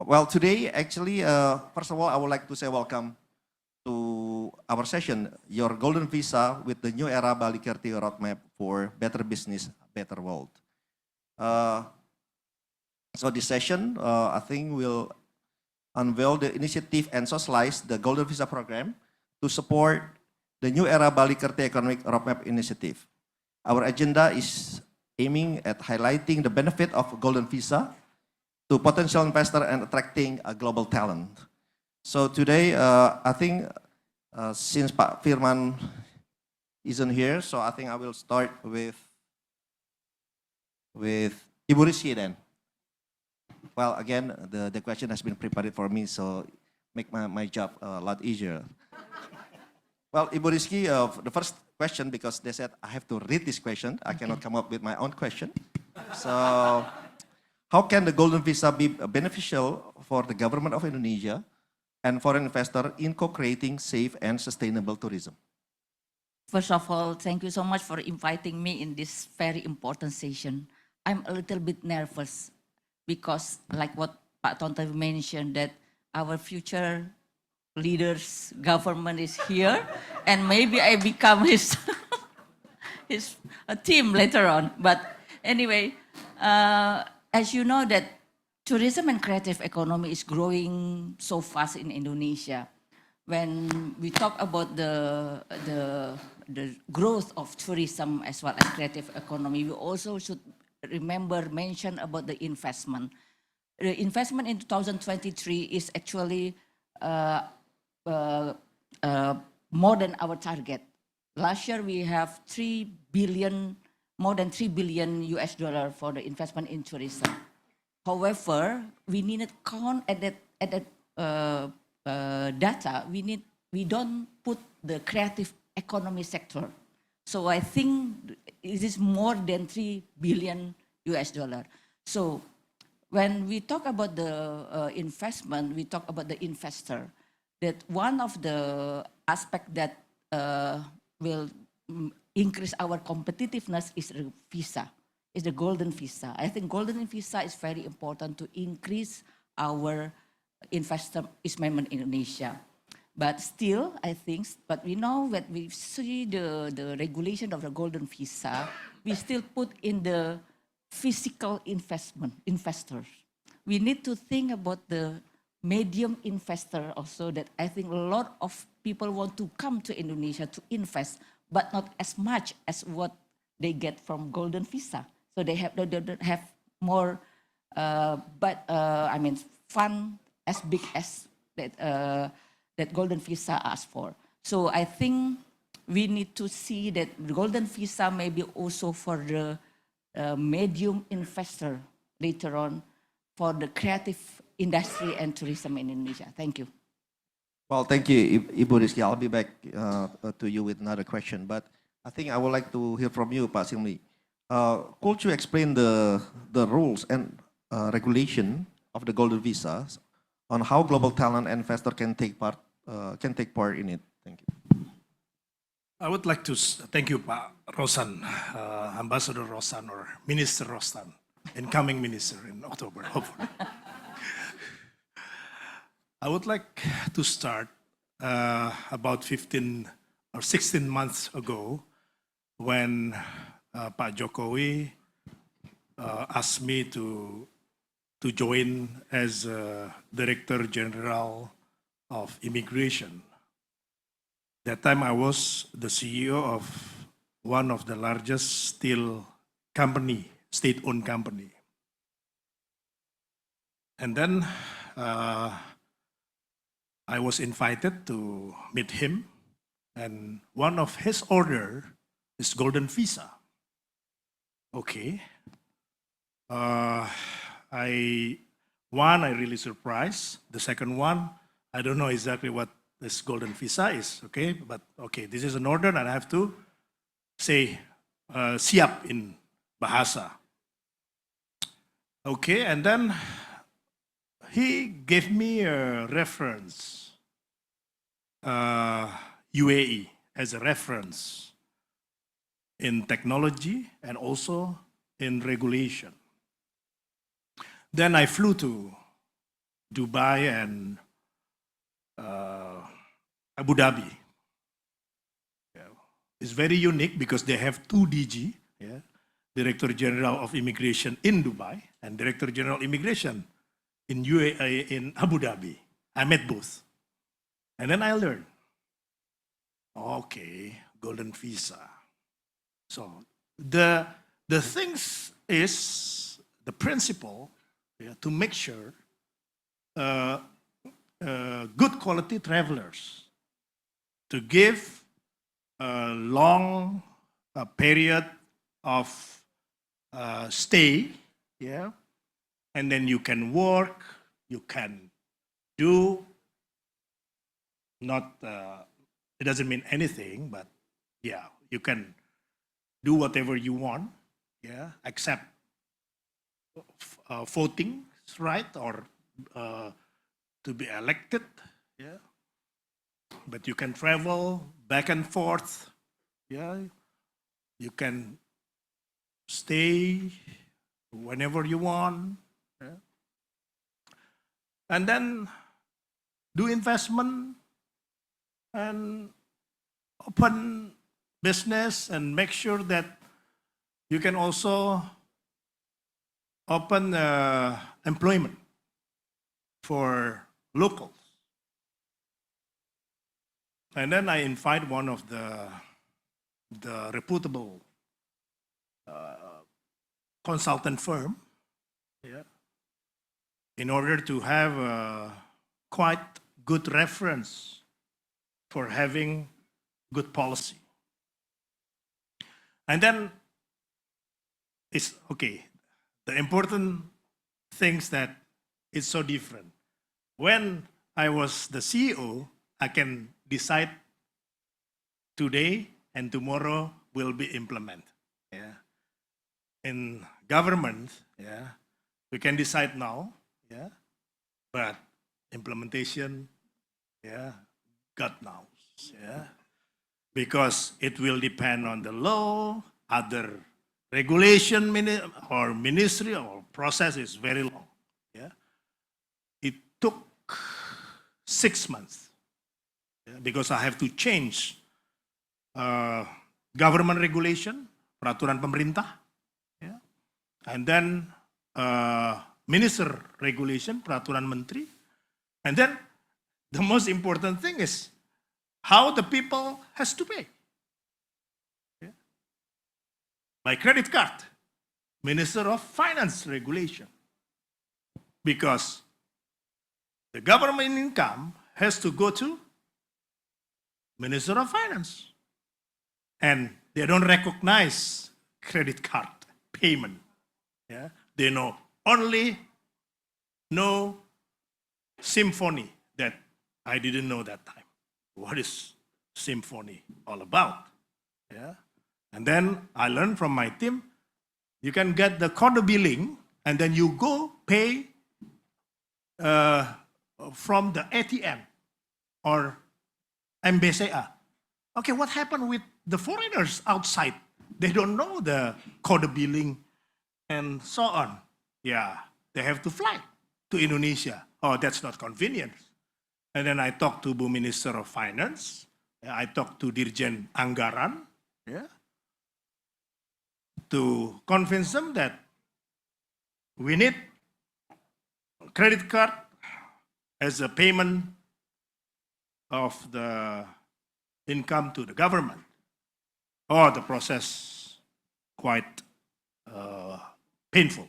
Well, today, actually, first of all, I would like to say welcome to our session, your golden visa with the new era Bali Kerthi roadmap for better business, better world. So this session, I think will unveil the initiative and socialize the golden visa program to support the new era Bali Kerthi economic roadmap initiative. Our agenda is aiming at highlighting the benefit of golden visa to potential investor and attracting a global talent. So today, I think since Pak Firman isn't here, so I think I will start with Ibu Rizki then. Well, again, the question has been prepared for me, so make my job a lot easier. Well, Ibu Rizki, the first question, because they said I have to read this question, I cannot come up with my own question. So, how can the golden visa be beneficial for the government of Indonesia and foreign investor in co-creating safe and sustainable tourism? First of all, thank you so much for inviting me in this very important session. I'm a little bit nervous because like what Pak Tonto mentioned, that our future leaders, government is here, and maybe I become his, his team later on. But anyway, as you know that tourism and creative economy is growing so fast in Indonesia. When we talk about the growth of tourism as well as creative economy, we also should mention about the investment. The investment in 2023 is actually more than our target. Last year we have more than 3 billion US dollar for the investment in tourism. However, we needed count at that data. We don't put the creative economy sector. So I think it is more than 3 billion US dollar. So when we talk about the investment, we talk about the investor. That one of the aspect that will increase our competitiveness is the visa, is the golden visa. I think golden visa is very important to increase our investor investment in Indonesia. But still, I think, but we know that we see the regulation of the golden visa, we still put in the physical investors. We need to think about the medium investor also, that I think a lot of people want to come to Indonesia to invest, but not as much as what they get from golden visa. So they don't have more, fund as big as that golden visa asks for. So I think we need to see that the golden visa may be also for the medium investor later on for the creative industry and tourism in Indonesia. Thank you. Well, thank you, Ibu Rizki. I'll be back to you with another question, but I think I would like to hear from you, Pak Silmy. Could you explain the rules and regulation of the golden visa on how global talent and investor can take part in it? Thank you. I would like to thank you, Pak Rosan, Ambassador Rosan or Minister Rosan, incoming minister in October, hopefully. I would like to start about 15 or 16 months ago when Pak Jokowi asked me to join as Director General of Immigration. That time I was the CEO of one of the largest steel company, state-owned company. And then I was invited to meet him, and one of his order is golden visa. Okay. I really surprised. The second one, I don't know exactly what this golden visa is, okay? But okay, this is an order and I have to say siap in bahasa. Okay, and then he gave me a reference, UAE as a reference in technology and also in regulation. Then I flew to Dubai and Abu Dhabi. Yeah. It's very unique because they have two DG, yeah, Director General of Immigration in Dubai and Director General Immigration in UAE in Abu Dhabi. I met both, and then I learned. Okay, golden visa. So the things is the principle, yeah, to make sure good quality travelers, to give a long period of stay, yeah, and then you can work, you can do, not, it doesn't mean anything, but yeah, you can do whatever you want, yeah, except voting right or to be elected, yeah. But you can travel back and forth, yeah. You can stay whenever you want, yeah. And then do investment and open business and make sure that you can also open employment for locals. And then I invite one of the reputable consultant firm, yeah, in order to have a quite good reference for having good policy. And then it's okay. The important things that it's so different. When I was the CEO, I can decide today and tomorrow will be implemented. Yeah. In government, yeah, we can decide now, yeah, but implementation, yeah, God knows, yeah, because it will depend on the law, other regulation or ministry or process is very long. Yeah, it took 6 months, yeah, because I have to change government regulation, peraturan pemerintah, yeah, and then minister regulation, peraturan menteri, and then the most important thing is how the people has to pay. Yeah. By credit card, Minister of Finance regulation. Because the government income has to go to Minister of Finance. And they don't recognize credit card payment. Yeah. They know only no symphony that I didn't know that time. What is symphony all about? Yeah. And then I learned from my team, you can get the code billing and then you go pay from the ATM or MBCA. Okay, what happened with the foreigners outside? They don't know the code billing and so on. Yeah, they have to fly to Indonesia. Oh, that's not convenient. And then I talked to Bu Minister of Finance. I talked to Dirjen Anggaran, yeah, to convince them that we need credit card as a payment of the income to the government. Oh, the process quite painful.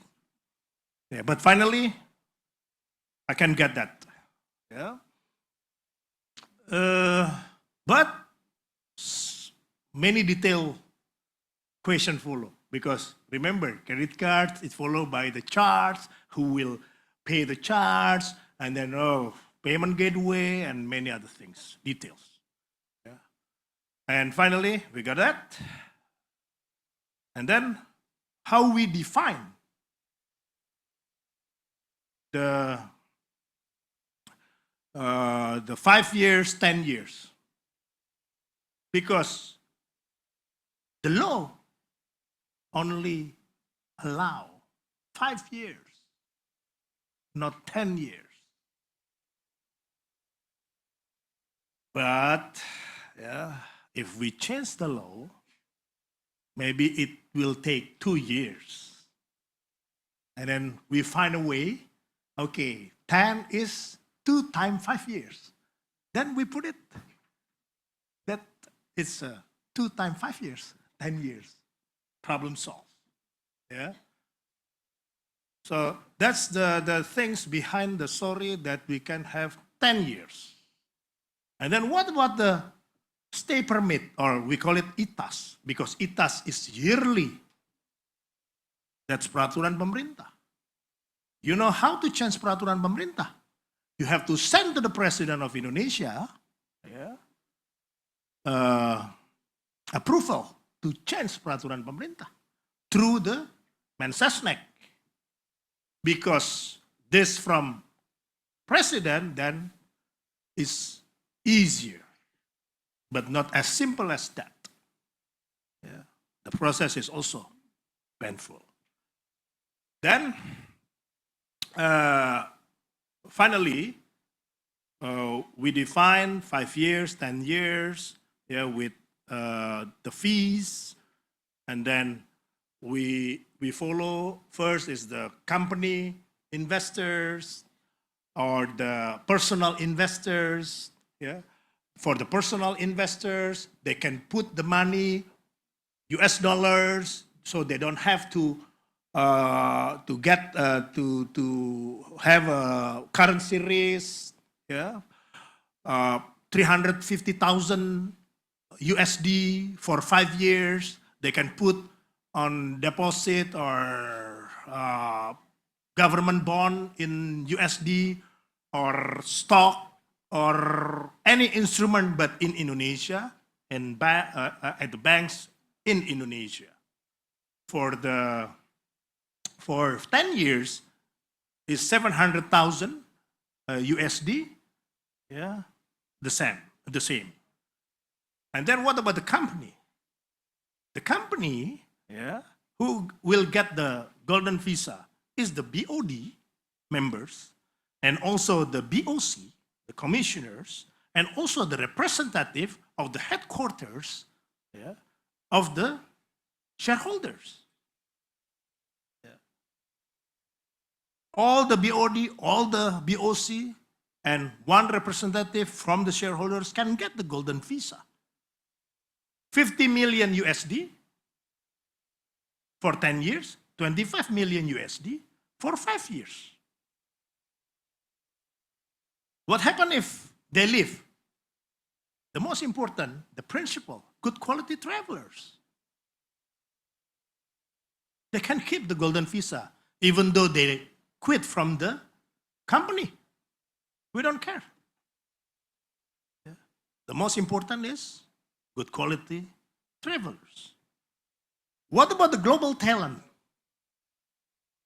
Yeah, but finally, I can get that. Yeah. But many detailed questions follow because remember, credit cards is followed by the charge, who will pay the charge, and then payment gateway and many other things, details. Yeah. And finally, we got that. And then how we define the 5 years, 10 years. Because the law only allow 5 years, not 10 years. But yeah, if we change the law, maybe it will take 2 years. And then we find a way, okay, 10 is 2 times 5 years. Then we put it that it's 2 times 5 years, 10 years. Problem solved. Yeah. So that's the things behind the story that we can have 10 years. And then what about the stay permit, or we call it ITAS, because ITAS is yearly. That's peraturan pemerintah. You know how to change peraturan pemerintah? You have to send to the President of Indonesia approval to change peraturan pemerintah through the Mensesnek. Because this from President then is easier, but not as simple as that. Yeah. The process is also painful. Then, finally, we define 5 years, 10 years, with the fees, and then we follow. First is the company investors or the personal investors. Yeah, for the personal investors, they can put the money, US dollars, so they don't have to have a currency risk. Yeah, 350,000 USD for 5 years. They can put on deposit or government bond in USD or stock or any instrument, but in Indonesia and at the banks in Indonesia. For 10 years is 700,000 USD. Yeah, the same. And then what about the company? The company, who will get the golden visa is the BOD members, and also the BOC, the commissioners, and also the representative of the headquarters of the shareholders. All the BOD, all the BOC, and one representative from the shareholders can get the golden visa. 50 million USD for 10 years, 25 million USD for 5 years. What happens if they leave? The most important, the principle, good quality travelers. They can keep the golden visa even though they quit from the company. We don't care. The most important is good quality travelers. What about the global talent?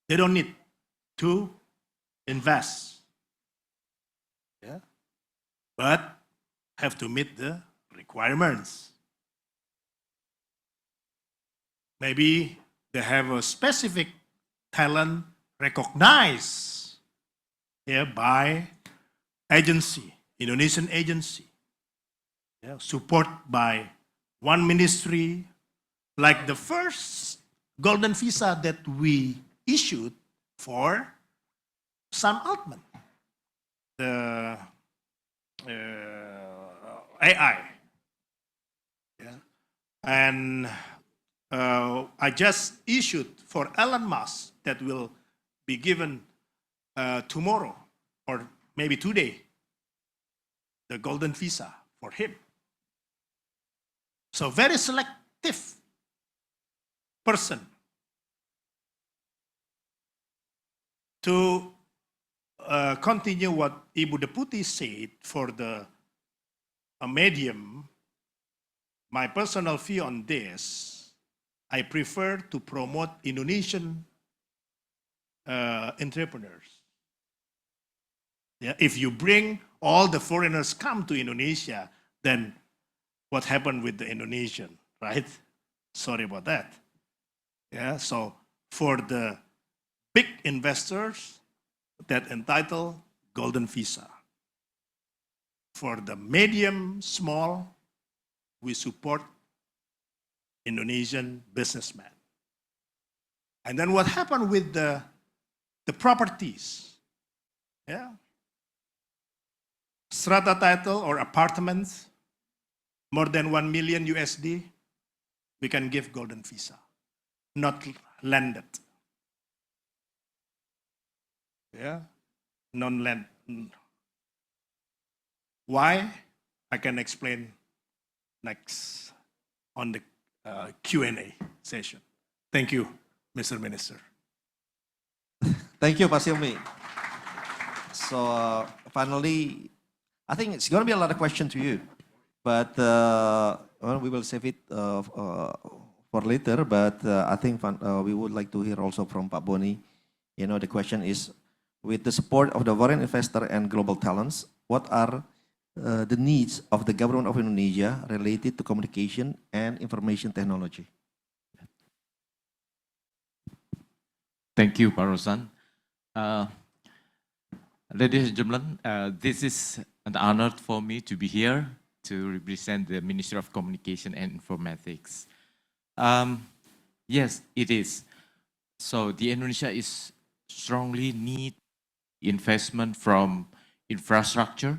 They don't need to invest, but have to meet the requirements. Maybe they have a specific talent recognized by agency, Indonesian agency, support by one ministry, like the first golden visa that we issued for Sam Altman, the AI. And I just issued for Elon Musk that will be given tomorrow or maybe today, the golden visa for him. So very selective person to continue what Ibu Deputy said for the medium. My personal view on this, I prefer to promote Indonesian entrepreneurs. If you bring all the foreigners come to Indonesia, then what happened with the Indonesian, right? Sorry about that. So for the big investors that entitle golden visa. For the medium, small, we support Indonesian businessmen. And then what happened with the properties? Yeah. Strata title or apartments, more than 1 million USD, we can give golden visa, not landed. Yeah, non-land. Why? I can explain next on the Q&A session. Thank you, Mr. Minister. Thank you, Pak Silmy. So finally, I think it's going to be a lot of questions to you, but well, we will save it for later. But I think we would like to hear also from Pak Boni. You know, the question is, with the support of the foreign investor and global talents, what are the needs of the government of Indonesia related to communication and information technology? Thank you, Pak Rosan. Ladies and gentlemen, this is an honor for me to be here to represent the Ministry of Communication and Informatics. Yes, it is. So the Indonesia is strongly need investment from infrastructure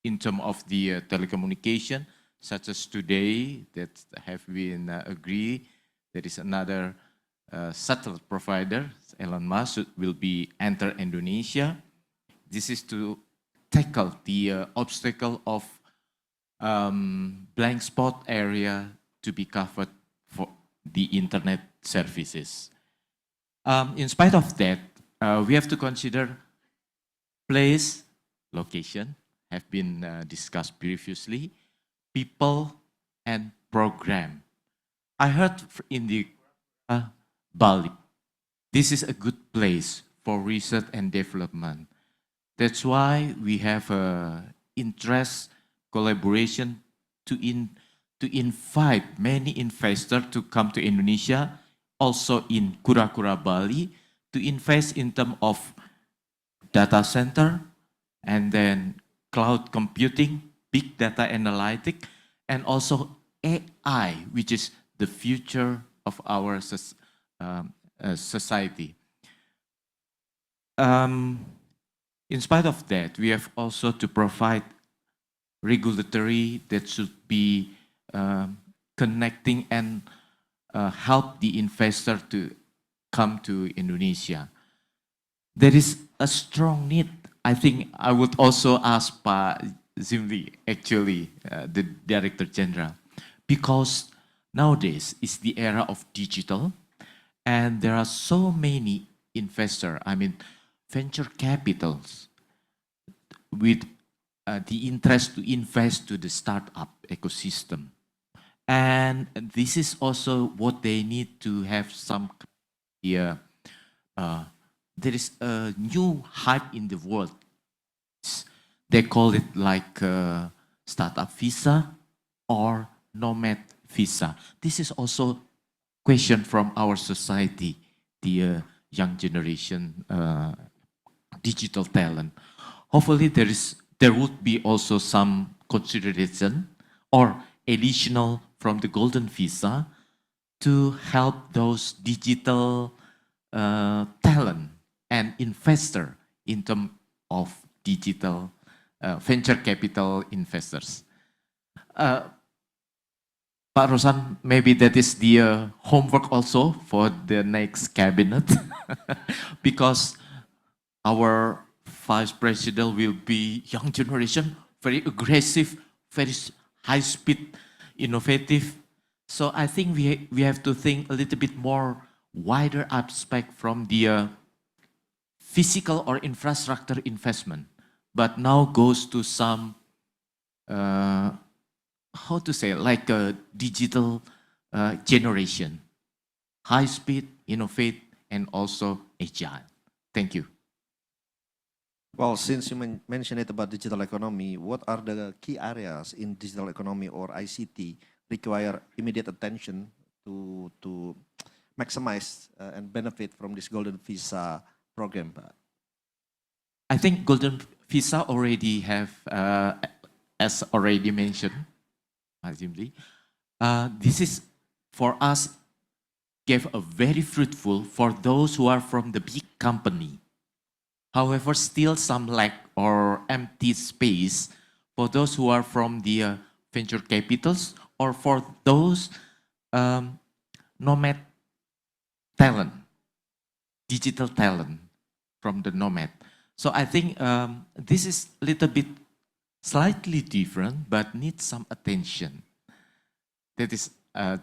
in terms of the telecommunication, such as today that have been agreed. There is another satellite provider, Elon Musk, will be enter Indonesia. This is to tackle the obstacle of blank spot area to be covered for the internet services. In spite of that, we have to consider place, location, have been discussed previously, people, and program. I heard in the Bali, this is a good place for research and development. That's why we have interest collaboration to invite many investors to come to Indonesia, also in Kura Bali, to invest in terms of data center, and then cloud computing, big data analytics, and also AI, which is the future of our society. In spite of that, we have also to provide regulatory that should be connecting and help the investor to come to Indonesia. There is a strong need. I think I would also ask Pak Silmy, actually, the Director General, because nowadays is the era of digital, and there are so many investors, I mean, venture capitals with the interest to invest to the startup ecosystem. And this is also what they need to have some, there is a new hype in the world. They call it like startup visa or nomad visa. This is also question from our society, the young generation, digital talent. Hopefully there would be also some consideration or additional from the golden visa to help those digital talent and investor in terms of digital venture capital investors. Pak Rosan, maybe that is the homework also for the next cabinet, because our vice president will be young generation, very aggressive, very high speed, innovative. So I think we have to think a little bit more wider aspect from the physical or infrastructure investment, but now goes to some, how to say, like a digital generation, high speed, innovate, and also agile. Thank you. Well, since you mentioned it about digital economy, what are the key areas in digital economy or ICT require immediate attention to maximize and benefit from this golden visa program? I think golden visa already have as already mentioned, Azimli, this is for us gave a very fruitful for those who are from the big company. However, still some lack or empty space for those who are from the venture capitals or for those nomad talent, digital talent from the nomad. So I think this is a little bit slightly different, but needs some attention. That is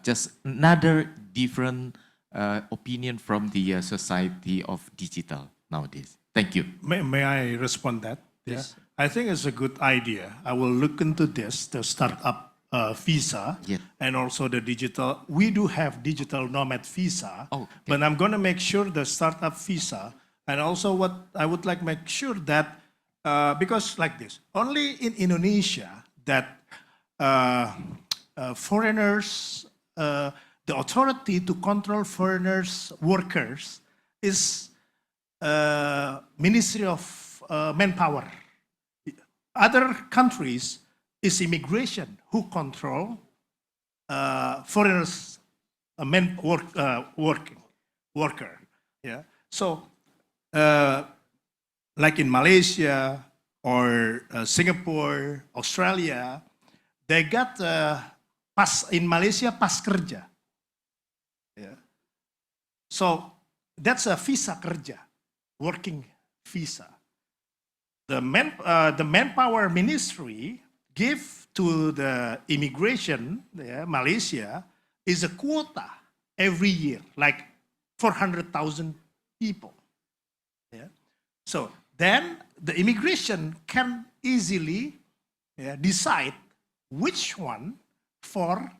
just another different opinion from the society of digital nowadays. Thank you. May I respond that? Yes. Yeah. I think it's a good idea. I will look into this, the startup visa, Yeah. and also the digital. We do have digital nomad visa, Oh, okay. but I'm going to make sure the startup visa, and also what I would like make sure that, because like this, only in Indonesia that foreigners, the authority to control foreigners workers is Ministry of Manpower. Other countries is immigration who control foreigners worker. Yeah. So like in Malaysia or Singapore, Australia, they got in Malaysia pas kerja. Yeah. So that's a visa kerja, working visa. The manpower ministry give to the immigration, Malaysia, is a quota every year, like 400,000 people. Yeah. So then the immigration can easily decide which one for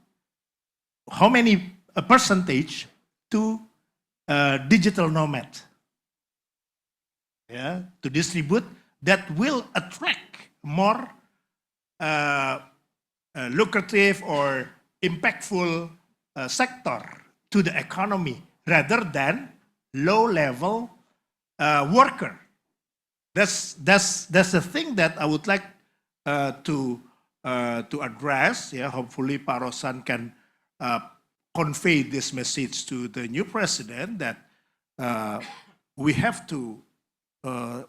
how many percentage to digital nomad. Yeah, to distribute that will attract more lucrative or impactful sector to the economy rather than low-level worker. That's the thing that I would like to address. Yeah, hopefully Pak Rosan can convey this message to the new president that we have to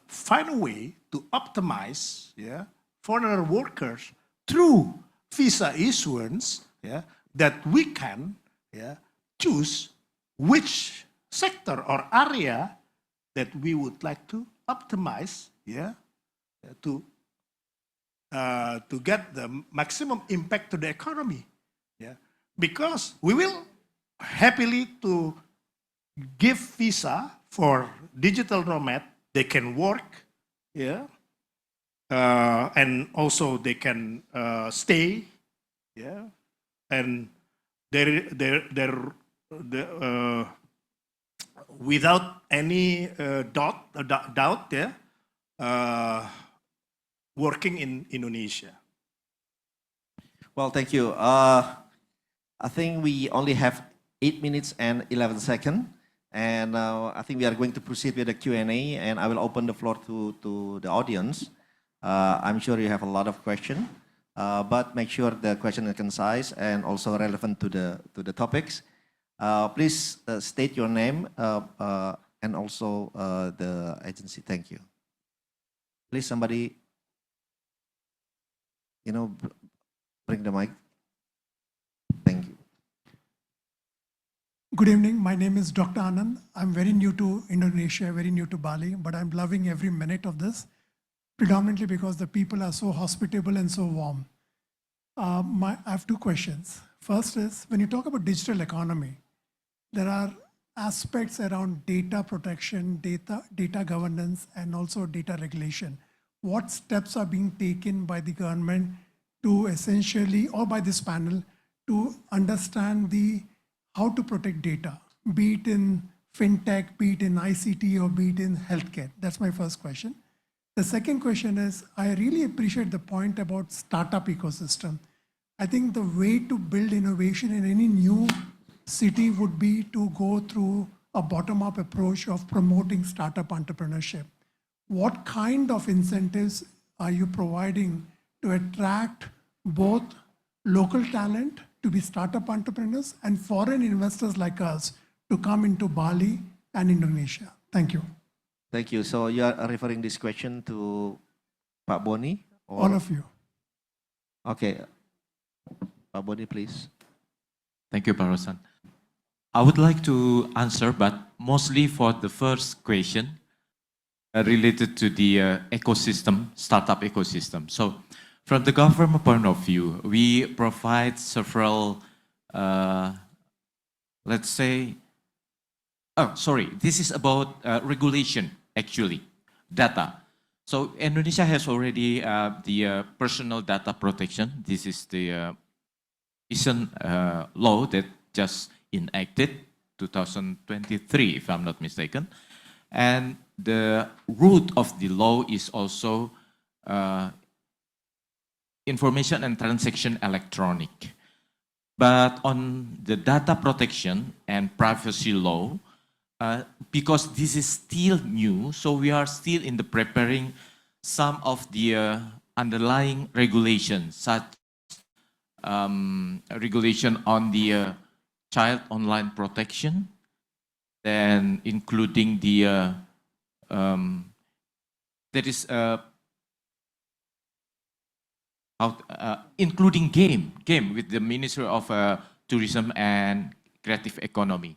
find a way to optimize foreigner workers through visa issuance, that we can choose which sector or area that we would like to optimize to get the maximum impact to the economy. Because we will happily to give visa for digital nomad. They can work, and also they can stay, and they're without any doubt, working in Indonesia. Well, thank you. I think we only have 8 minutes and 11 seconds. And I think we are going to proceed with the Q&A, and I will open the floor to the audience. I'm sure you have a lot of questions, but make sure the question is concise and also relevant to the topics. Please state your name and also the agency. Thank you. Please, somebody, bring the mic. Thank you. Good evening. My name is Dr. Anand. I'm very new to Indonesia, very new to Bali, but I'm loving every minute of this, predominantly because the people are so hospitable and so warm. I have 2 questions. First is, when you talk about digital economy, there are aspects around data protection, data governance, and also data regulation. What steps are being taken by the government to essentially, or by this panel, to understand how to protect data, be it in fintech, be it in ICT, or be it in healthcare? That's my first question. The second question is, I really appreciate the point about startup ecosystem. I think the way to build innovation in any new city would be to go through a bottom-up approach of promoting startup entrepreneurship. What kind of incentives are you providing to attract both local talent to be startup entrepreneurs and foreign investors like us to come into Bali and Indonesia. Thank you. Thank you. So you are referring this question to Pak Boni? Or? All of you. Okay. Pak Boni, please. Thank you, Pak Rosan. I would like to answer, but mostly for the first question related to the ecosystem, startup ecosystem. So from the government point of view, we provide several, let's say, this is about regulation, actually, data. So Indonesia has already the personal data protection. This is the recent law that just enacted 2023, if I'm not mistaken. And the root of the law is also information and transaction electronic. But on the data protection and privacy law, because this is still new, so we are still in the preparing some of the underlying regulations, such regulation on the child online protection, then including the there is including game with the Ministry of Tourism and Creative Economy,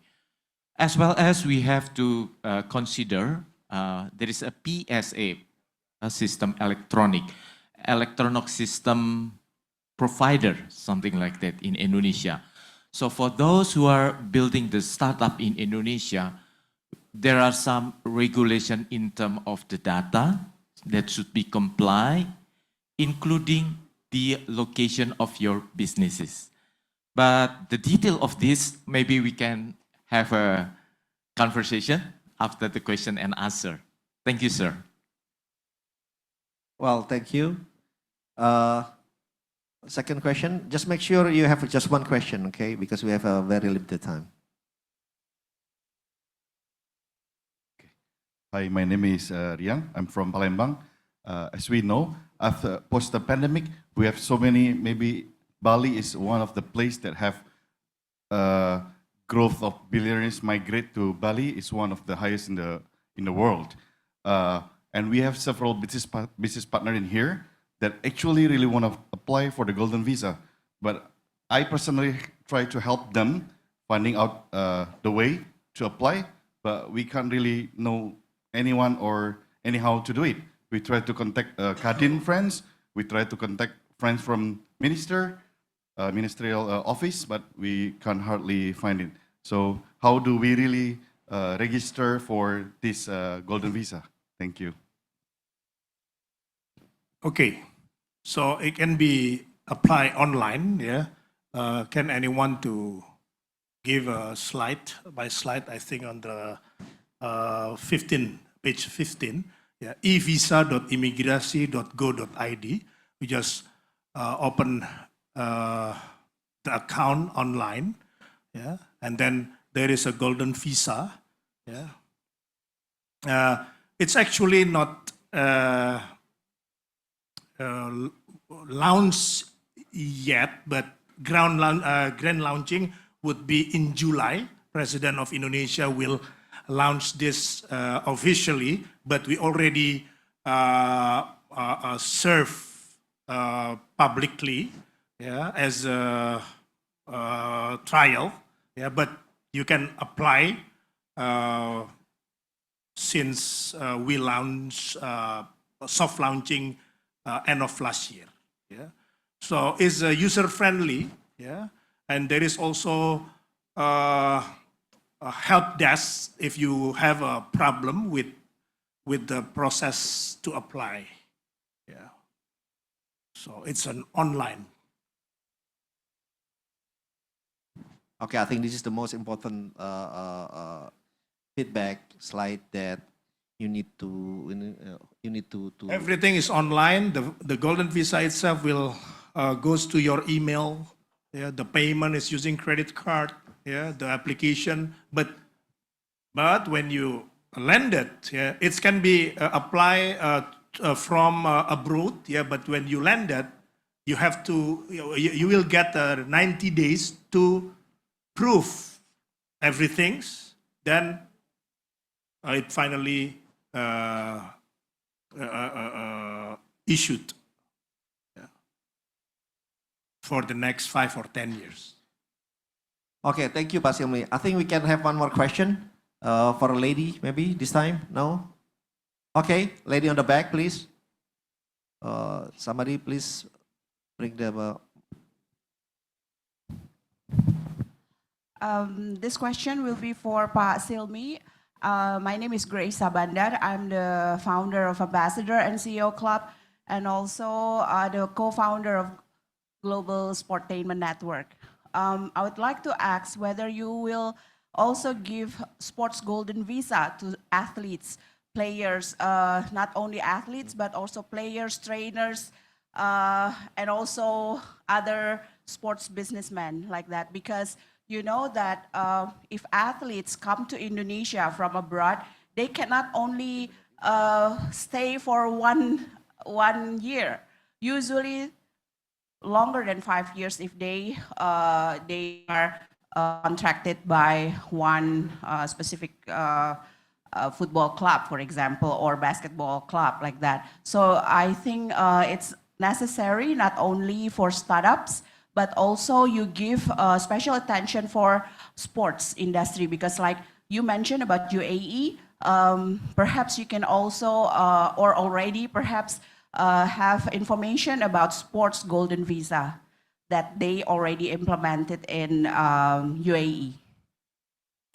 as well as we have to consider there is a PSA system, electronic system provider, something like that in Indonesia. So for those who are building the startup in Indonesia, there are some regulation in terms of the data that should be complied, including the location of your businesses. But the detail of this, maybe we can have a conversation after the question and answer. Thank you, sir. Well, thank you. Second question, just make sure you have just one question, okay? Because we have a very limited time. Hi, my name is Riang. I'm from Palembang. As we know, after post the pandemic, we have so many. Maybe Bali is one of the places that have growth of billionaires migrate to Bali. Is one of the highest in the world, and we have several business partners in here that actually really want to apply for the golden visa. But I personally try to help them finding out the way to apply, but we can't really know anyone or anyhow to do it. We try to contact Karim friends, we try to contact friends from ministerial office, but we can hardly find it. So how do we really register for this golden visa? Thank you. Okay, so it can be applied online, yeah. Can anyone to give a slide by slide, I think on the page 15, yeah, evisa.imigrasi.go.id. We just open the account online, yeah, and then there is a golden visa, yeah. It's actually not launched yet, but grand launching would be in July. President of Indonesia will launch this officially, but we already serve publicly, yeah, as a trial, yeah, but you can apply since we launched soft launching end of last year, yeah. So it's user friendly, yeah, and there is also a help desk if you have a problem with the process to apply, yeah. So it's an online. Okay, I think this is the most important feedback slide that you need to. Everything is online. The golden visa itself will goes to your email. Yeah, the payment is using credit card. Yeah, the application. But when you land it, yeah, it can be applied from abroad, yeah, but when you landed, you have to, you will get 90 days to prove everything. Then it finally issued, yeah, for the next 5 or 10 years. Okay, thank you, Pak Silmy. I think we can have one more question for a lady, maybe this time. No? Okay, lady on the back, please. Somebody, please bring the. This question will be for Pak Silmy. My name is Grace Sabandar. I'm the founder of Ambassador and CEO Club, and also the co-founder of Global Sportainment Network. I would like to ask whether you will also give sports golden visa to athletes, players, not only athletes, but also players, trainers, and also other sports businessmen like that. Because you know that if athletes come to Indonesia from abroad, they cannot only stay for one year. Usually longer than 5 years if they are contracted by one specific football club, for example, or basketball club like that. So I think it's necessary not only for startups, but also you give special attention for sports industry, because like you mentioned about UAE, perhaps you can also, or already perhaps have information about sports golden visa that they already implemented in UAE.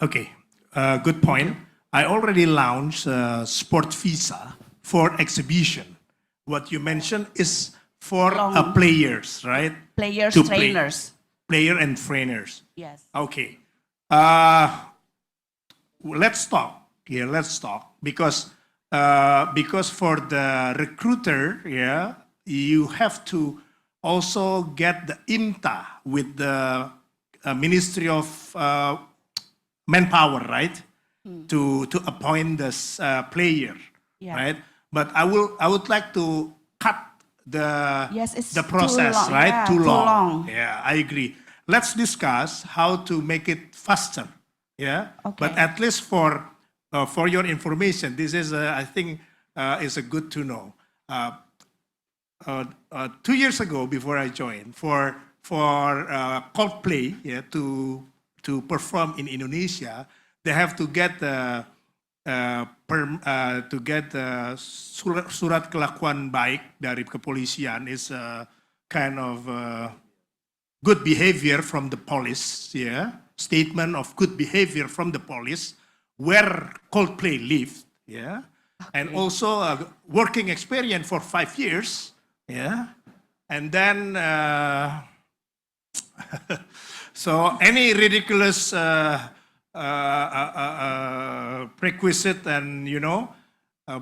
Okay, good point. I already launched sport visa for exhibition. What you mentioned is for players, right? Players, To trainers. Player and trainers. Yes. Okay. Let's talk. Yeah, let's talk because for the recruiter, yeah, you have to also get the IMTA with the Ministry of Manpower, right? To appoint this player, Yeah. right? But I would like to cut Yes, it's the process, too long. right? Yeah, too too long. long. Yeah, I agree. Let's discuss how to make it faster. Yeah, Okay. but at least for your information, this is I think is a good to know. 2 years ago, before I joined, for Coldplay, yeah, to perform in Indonesia, they have to get surat kelakuan baik dari kepolisian, is a kind of good behavior from the police, yeah, statement of good behavior from the police where Coldplay lived, yeah, and also a working experience for 5 years, yeah, and then so any ridiculous prerequisite, and you know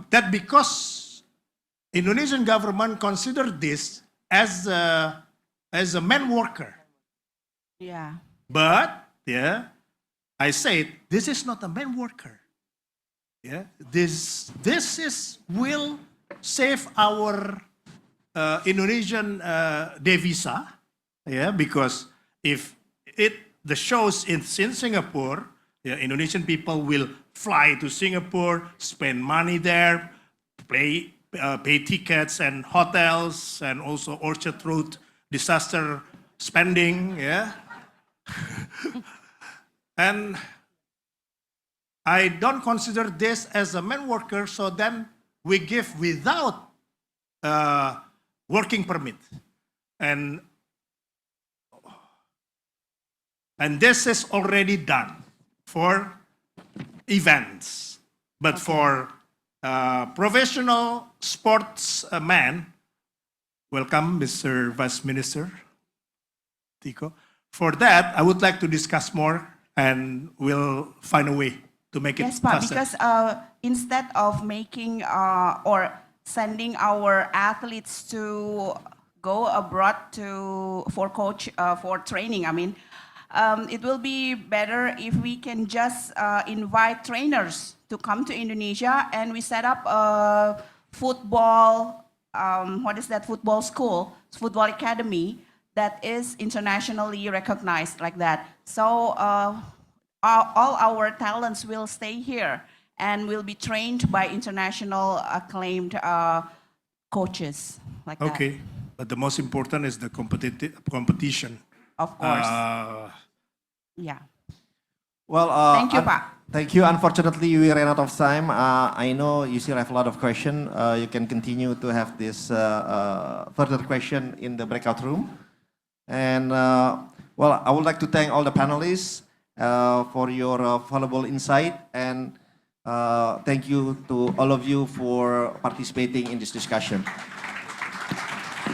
that because Indonesian government consider this as a man worker, Yeah. but yeah, I said this is not a man worker. Yeah, this will save our Indonesian devisa. Yeah, because if the shows in Singapore, yeah, Indonesian people will fly to Singapore, spend money there, pay tickets and hotels, and also Orchard Road disaster spending. Yeah, and I don't consider this as a man worker, so then we give without working permit, and this is already done for events, but for professional sportsmen, welcome, Mr. Vice Minister Tico. For that, I would like to discuss more, and we'll find a way to make it Yes, Pak, faster. because instead of making or sending our athletes to go abroad for training, I mean, it will be better if we can just invite trainers to come to Indonesia, and we set up football, what is that, football school, football academy that is internationally recognized like that. So all our talents will stay here and will be trained by international acclaimed coaches like that. Okay, but the most important is the competition. Of course. Yeah. Well, Thank you, Pak. Thank you. Unfortunately, we ran out of time. I know you still have a lot of questions. You can continue to have this further question in the breakout room. And well, I would like to thank all the panelists for your valuable insight, and thank you to all of you for participating in this discussion.